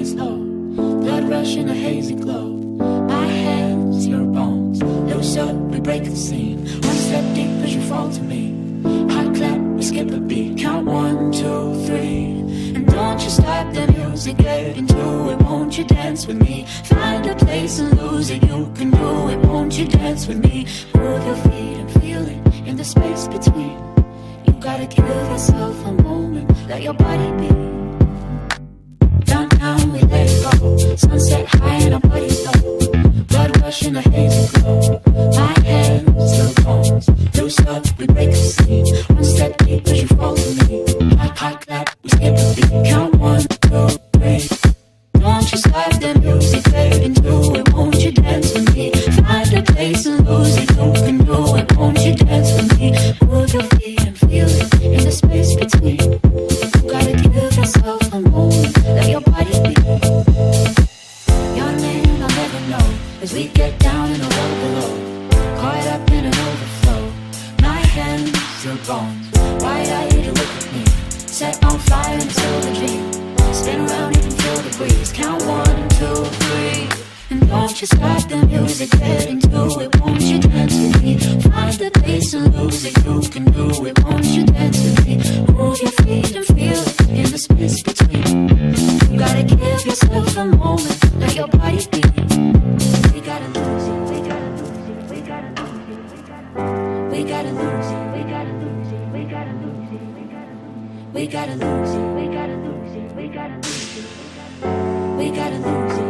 is low. Blood rush in a hazy glow. My hands, your bones. Loose up, we break the scene. One step deep as you fall to me. Hot clap, we skip a beat. Count 1, 2, 3. And don't you stop the music, get into it. Won't you dance with me? Find a place and lose it. You can do it. Won't you dance with me? Move your feet and feel it in the space between. You gotta give yourself a moment. Let your body be. Downtown we let it go. Sunset high and our bodies low. Blood rush in a hazy glow. My hands, your bones. Loose up, we break the scene. One step deep as you fall to me. Hot, hot clap, we skip a beat. Count 1, 2, 3. Don't you stop the music, get into it. Won't you dance with me? Find a place and lose it. You can do it. Won't you dance with me? Move your feet and feel it in the space between. You gotta give yourself a moment. Let your body be. Your name I'll never know as we get down in the road below. Caught up in an overflow. My hands, your bones. Wide-eyed, you look at me. Set on fire in a silver dream. Spin around, you can feel the breeze. Count 1, 2, 3. And don't you stop the music, get into it. Won't you dance with me? Find the place and lose it. You can do it. Won't you dance with me? Move your feet and feel it in the space between. You gotta give yourself a moment. Let your body be. We gotta lose it. We gotta lose it. We gotta lose it. We gotta lose it. We gotta lose it. We gotta lose it. We gotta lose it. We gotta lose it. We gotta lose it. We gotta lose it.